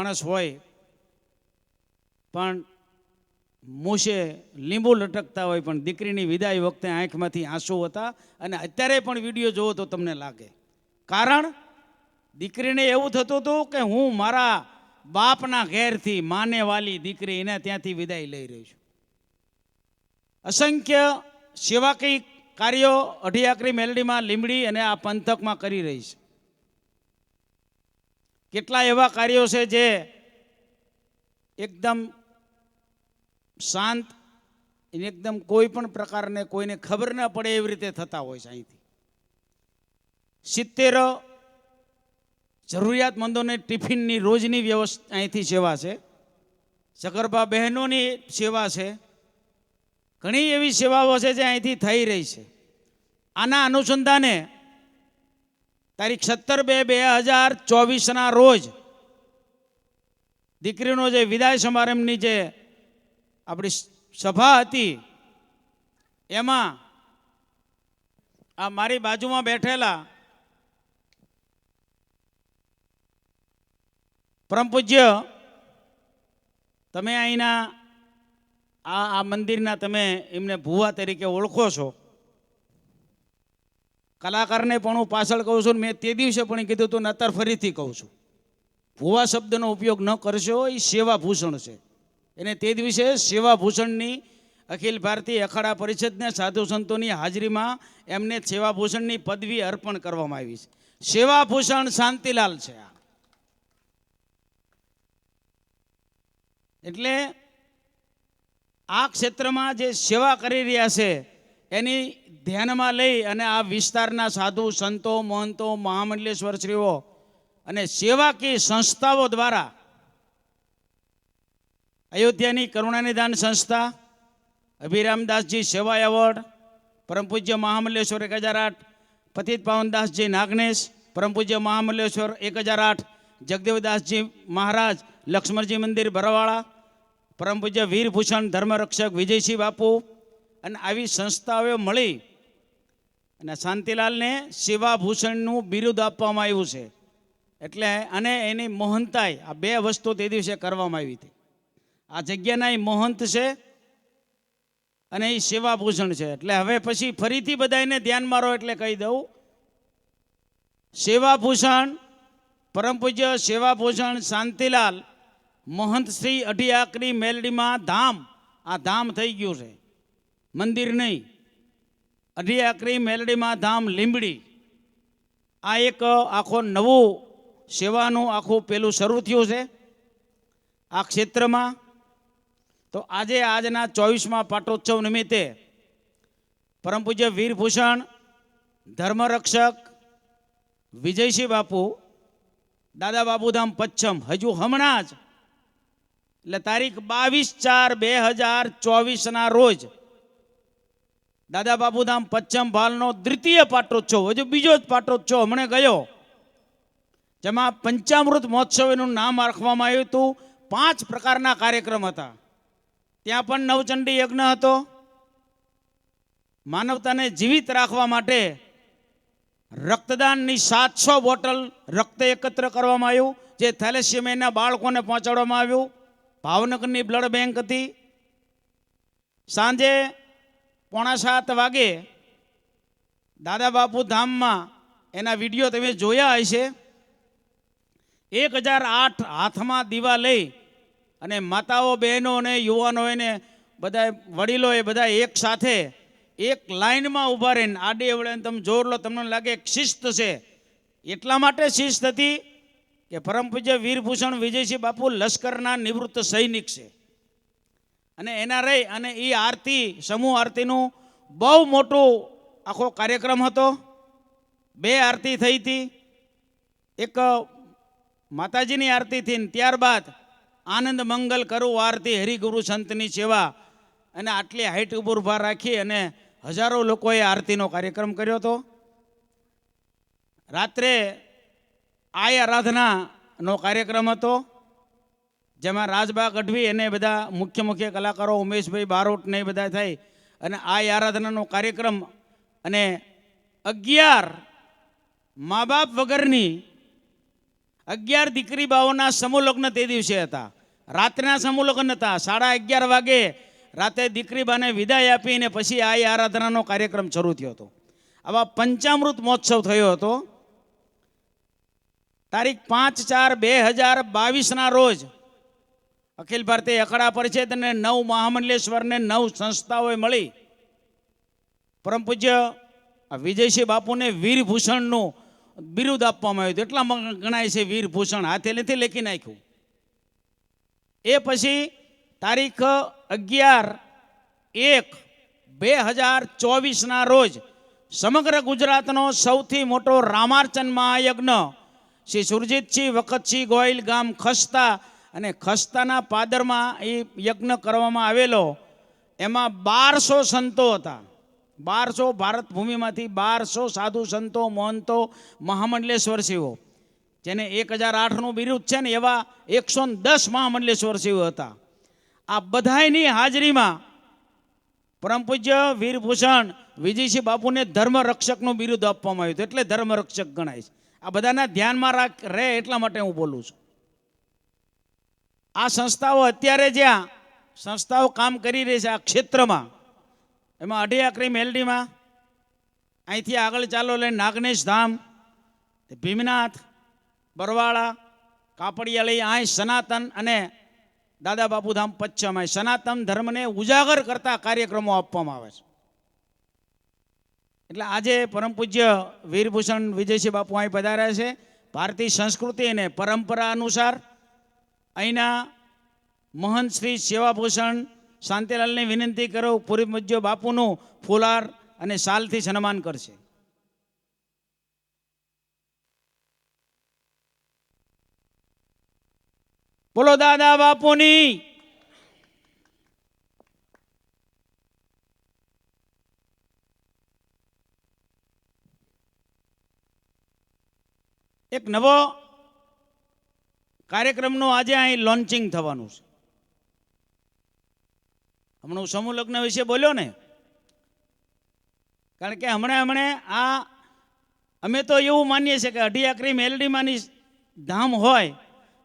માણસ હોય પણ મૂછે લીંબુ લટકતા હોય, પણ દીકરીની વિદાય વખતે આંખમાંથી આંસુ હતા. અને અત્યારે પણ વિડીયો જોવો તો તમને લાગે. કારણ દીકરીને એવું થતું હતું કે હું મારા બાપના ઘેરથી માને વાલી દીકરી એને ત્યાંથી વિદાય લઈ રહી છું. અસંખ્ય સેવાકીય કાર્યો અઢિયાકરી મેલડીમાં લીંબડી અને આ પંથકમાં કરી રહી છે. કેટલા એવા કાર્યો છે જે એકદમ શાંત, એકદમ કોઈ પણ પ્રકારને કોઈને ખબર ન પડે એવી રીતે થતા હોય છે. અહીંથી 70 જરૂરિયાતમંદોને ટિફિનની રોજની વ્યવસ્થા અહીંથી સેવા છે. સગર્ભા બહેનોની સેવા છે. ઘણી એવી સેવાઓ છે જે અહીંથી થઈ રહી છે. આના અનુસંધાને તારીખ 17/2/2024 રોજ દીકરીનો જે વિદાય સમારંભની જે આપણી સભા હતી, એમાં આ મારી બાજુમાં બેઠેલા પરમ પૂજ્ય, તમે અહીંના આ મંદિરના તમે એમને ભુવા તરીકે ઓળખો છો. કલાકારને પણ હું પાછળ કહું છું, મેં તે દિવસે પણ કીધું હતું ને અત્યારે ફરીથી કહું છું, ભુવા શબ્દનો ઉપયોગ ન કરશો. એ સેવાભૂષણ છે. એને તે દિવસે સેવાભૂષણની અખિલ ભારતીય અખાડા પરિષદને સાધુ સંતોની હાજરીમાં એમને સેવાભૂષણની પદવી અર્પણ કરવામાં આવી છે. સેવાભૂષણ શાંતિલાલ છે. એટલે આ ક્ષેત્રમાં જે સેવા કરી રહ્યા છે એની ધ્યાનમાં લઈ અને આ વિસ્તારના સાધુ સંતો, મહંતો, મહામંડલેશ્વરશ્રીઓ અને સેવાકીય સંસ્થાઓ દ્વારા અયોધ્યાની કરુણાનિદાન સંસ્થા, અભિરામદાસજી સેવા એવોર્ડ, પરમ પૂજ્ય મહામંડલેશ્વર 1008, પતિત પાવનદાસજી નાગનેશ, પરમ પૂજ્ય મહામંડલેશ્વર 1008, જગદેવદાસજી મહારાજ લક્ષ્મણજી મંદિર બરવાળા, પરમ પૂજ્ય વીરભૂષણ ધર્મરક્ષક વિજયસિંહ બાપુ અને આવી સંસ્થાઓએ મળી અને શાંતિલાલને સેવાભૂષણનું બિરુદ આપવામાં આવ્યું છે. એટલે અને એની મહંતાઈ આ બે વસ્તુ તે દિવસે કરવામાં આવી હતી. આ જગ્યાના એ મહંત છે અને એ સેવાભૂષણ છે. એટલે હવે પછી ફરીથી બધાને ધ્યાનમાં રહો એટલે કહી દઉં, સેવાભૂષણ પરમ પૂજ્ય સેવાભૂષણ શાંતિલાલ મહંત શ્રી અઢિયાકરી મેલડીમાં ધામ, આ ધામ થઈ ગયું છે, મંદિર નહીં. અઢિયાકરી મેલડીમાં ધામ લીંબડી, આ એક આખો નવું સેવાનું આખું પેલું શરૂ થયું છે આ ક્ષેત્રમાં. તો આજે આજના 24મા પાટોત્સવ નિમિત્તે પરમ પૂજ્ય વીરભૂષણ ધર્મરક્ષક વિજયસિંહ બાપુ, દાદા બાબુધામ પચ્છમ, હજુ હમણાં જ એટલે તારીખ 22/4/2024 રોજ દાદા બાબુધામ પચ્છમ ભાલનો દ્વિતીય પાટોત્સવ, હજુ બીજો જ પાટોત્સવ હમણે ગયો, જેમાં પંચામૃત મહોત્સવ એનું નામ રાખવામાં આવ્યું હતું. 5 પ્રકારના કાર્યક્રમ હતા. ત્યાં પણ નવચંડી યજ્ઞ હતો. માનવતાને જીવિત રાખવા માટે રક્તદાનની 700 બોટલ રક્ત એકત્ર કરવામાં આવ્યું, જે થેલેસેમિયાના બાળકોને પહોંચાડવામાં આવ્યું. ભાવનગરની બ્લડ બેંક હતી. સાંજે 6:45 વાગે દાદા બાપુ ધામમાં એના વિડીયો તમે જોયા હશે. 1008 હાથમાં દીવા લઈ અને માતાઓ, બહેનો અને યુવાનો એને બધા વડીલોએ બધા એક સાથે એક લાઈનમાં ઊભા રહીને આડે અવળે તમે જોર લો, તમને લાગે એક શિસ્ત છે. એટલા માટે શિસ્ત હતી કે પરમ પૂજ્ય વીરભૂષણ વિજયસિંહ બાપુ લશ્કરના નિવૃત્ત સૈનિક છે અને એના રહી અને એ આરતી, સમૂહ આરતીનું બહુ મોટું આખો કાર્યક્રમ હતો. 2 આરતી થઈ હતી. એક માતાજીની આરતી થઈ, ત્યારબાદ આનંદ મંગલ કરું આરતી હરિગુરુ સંતની સેવા, અને આટલી હાઈટ ઉપર ઊભા રાખી અને હજારો લોકોએ આરતીનો કાર્યક્રમ કર્યો હતો. રાત્રે આય આરાધનાનો કાર્યક્રમ હતો, જેમાં રાજબા ગઢવી અને બધા મુખ્ય કલાકારો ઉમેશભાઈ બારોટ ને બધા થઈ અને આય આરાધનાનો કાર્યક્રમ. અને 11 મા બાપ વગરની 11 દીકરી બાઓના સમૂહ લગ્ન તે દિવસે હતા. રાત્રના સમૂહ લગ્ન હતા. 11:30 વાગે રાતે દીકરી બાને વિદાય આપીને પછી આ આરાધનાનો કાર્યક્રમ શરૂ થયો હતો. આવા પંચામૃત મહોત્સવ થયો હતો. તારીખ 5/4/2022 રોજ અખિલ ભારતીય અખાડા પરિષદ અને 9 મહામંડલેશ્વરને 9 સંસ્થાઓએ મળી પરમ પૂજ્ય વિજયસિંહ બાપુને વીરભૂષણનું બિરુદ આપવામાં આવ્યું હતું. એટલા ગણાય છે વીરભૂષણ, હાથે નથી લખી નાખ્યું. એ પછી તારીખ 11/1/2024 રોજ સમગ્ર ગુજરાતનો સૌથી મોટો રામાર્ચન મહાયજ્ઞ શ્રી સુરજીતસિંહ વખતસિંહ ગોયલ ગામ ખસ્તા અને ખસ્તાના પાદરમાં એ યજ્ઞ કરવામાં આવેલો. એમાં 1200 સંતો હતા. 1200 ભારત ભૂમિમાંથી 1200 સાધુ સંતો, મહંતો, મહામંડલેશ્વર શિવો, જેને 1008નું બિરુદ છે ને એવા 110 મહામંડલેશ્વર શિવો હતા. આ બધાની હાજરીમાં પરમ પૂજ્ય વીરભૂષણ વિજયસિંહ બાપુને ધર્મરક્ષકનું બિરુદ આપવામાં આવ્યું હતું. એટલે ધર્મરક્ષક ગણાય છે. આ બધાના ધ્યાનમાં રહે એટલા માટે હું બોલું છું. આ સંસ્થાઓ અત્યારે જ્યાં સંસ્થાઓ કામ કરી રહી છે આ ક્ષેત્રમાં, એમાં અઢી આકરી મેલડીમાં, અહીંથી આગળ ચાલો લઈને નાગનેશ ધામ, ભીમનાથ, બરવાળા, કાપડિયાળી, અહીં સનાતન અને દાદા બાપુ ધામ પચ્છમ, અહીં સનાતન ધર્મને ઉજાગર કરતા કાર્યક્રમો આપવામાં આવે છે. એટલે આજે પરમ પૂજ્ય વીરભૂષણ વિજયસિંહ બાપુ અહીં પધાર્યા છે. ભારતીય સંસ્કૃતિ અને પરંપરા અનુસાર અહીંના મહંત શ્રી સેવાભૂષણ શાંતિલાલને વિનંતી કરો પૂર્વ પૂજ્ય બાપુનું ફુલાર અને શાલથી સન્માન કરશે. બોલો દાદા બાપુની. એક નવો કાર્યક્રમનું આજે અહીં લોન્ચિંગ થવાનું છે. હમણાં હું સમૂહ લગ્ન વિશે બોલ્યો ને, કારણ કે હમણે આ અમે તો એવું માનીએ છીએ કે અઢી આકરી મેલડીમાંની ધામ હોય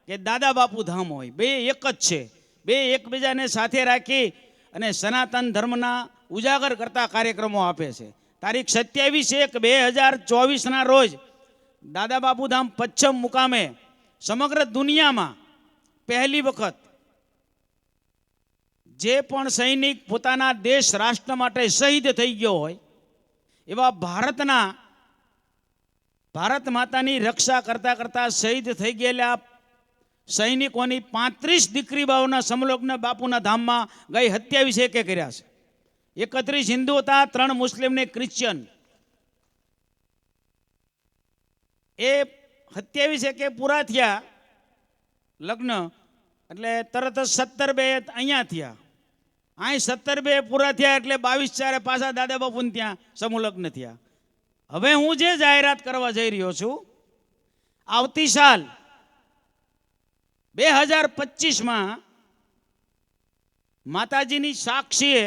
કે દાદા બાપુ ધામ હોય, બે એક જ છે. બે એકબીજાને સાથે રાખી અને સનાતન ધર્મના ઉજાગર કરતા કાર્યક્રમો આપે છે. તારીખ 27/1/2024 રોજ દાદા બાપુ ધામ પચ્છમ મુકામે સમગ્ર દુનિયામાં પહેલી વખત જે પણ સૈનિક પોતાના દેશ રાષ્ટ્ર માટે શહીદ થઈ ગયો હોય એવા ભારત માતાની રક્ષા કરતા કરતા શહીદ થઈ ગયેલા સૈનિકોની 35 દીકરી બાઓના સમલગ્ન બાપુના ધામમાં ગઈ 27 કર્યા છે. 31 હિન્દુ હતા, 3 મુસ્લિમ ને ક્રિશ્ચિયન. એ 27 પૂરા થયા લગ્ન એટલે તરત જ 17/2 અહીંયા થયા. અહીં 17/2 પૂરા થયા એટલે 22/4 પાછા દાદા બાપુને ત્યાં સમૂહ લગ્ન થયા. હવે હું જે જાહેરાત કરવા જઈ રહ્યો છું, આવતી સાલ 2025માં માતાજીની સાક્ષીએ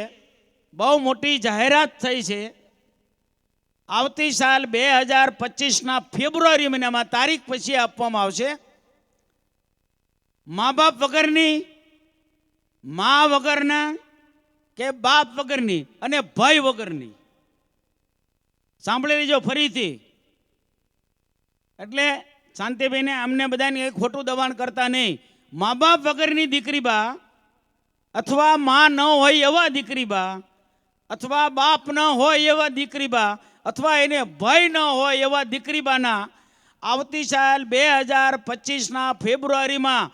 બહુ મોટી જાહેરાત થઈ છે. આવતી સાલ 2025ના ફેબ્રુઆરી મહિનામાં તારીખ પછી આપવામાં આવશે. મા બાપ વગરની, મા વગરના કે બાપ વગરની અને ભાઈ વગરની. સાંભળી લેજો ફરીથી. એટલે શાંતિભાઈને અમને બધાને ખોટું દબાણ કરતા નહીં. મા બાપ વગરની દીકરી બા અથવા મા ન હોય એવા દીકરી બા અથવા બાપ ન હોય એવા દીકરી બા અથવા એને ભાઈ ન હોય એવા દીકરી બાના આવતી સાલ 2025ના ફેબ્રુઆરીમાં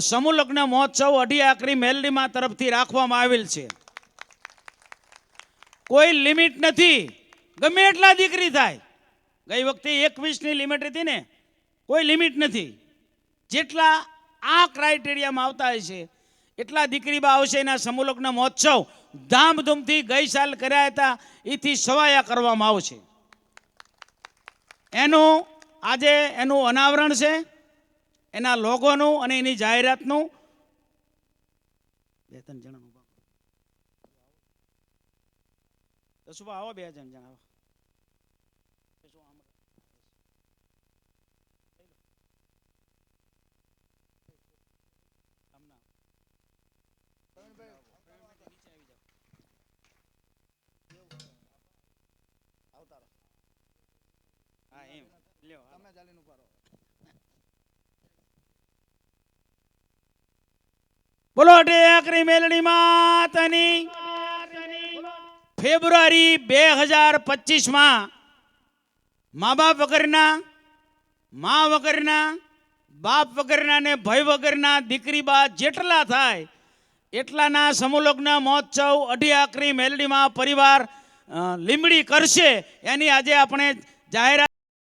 સમૂહ લગ્ન મહોત્સવ અઢી આકરી મેલડીમાં તરફથી રાખવામાં આવેલ છે. કોઈ લિમિટ નથી, ગમે એટલા દીકરી થાય. ગઈ વખતે 21ની લિમિટ હતી ને, કોઈ લિમિટ નથી. જેટલા આ ક્રાઇટેરિયામાં આવતા હોય છે એટલા દીકરી બા આવશે. એના સમૂહ લગ્ન મહોત્સવ ધામધૂમથી ગઈ સાલ કર્યા હતા એથી સવાયા કરવામાં આવશે. એનું આજે એનું અનાવરણ છે, એના લોગોનું અને એની જાહેરાતનું. 2-3 જણાનું દસુભા આવો, 2 જણ આવો. બોલો ટેકરી મેલડી માતાની. ફેબ્રુઆરી 2025 મા બાપ વગરના, મા વગરના, બાપ વગરના ને ભાઈ વગરના દીકરી બા જેટલા થાય એટલાના સમૂહલગ્ન મહોત્સવ અઢી આકરી મેલડીમાં પરિવાર લીંબડી કરશે એની આજે આપણે જાહેરાત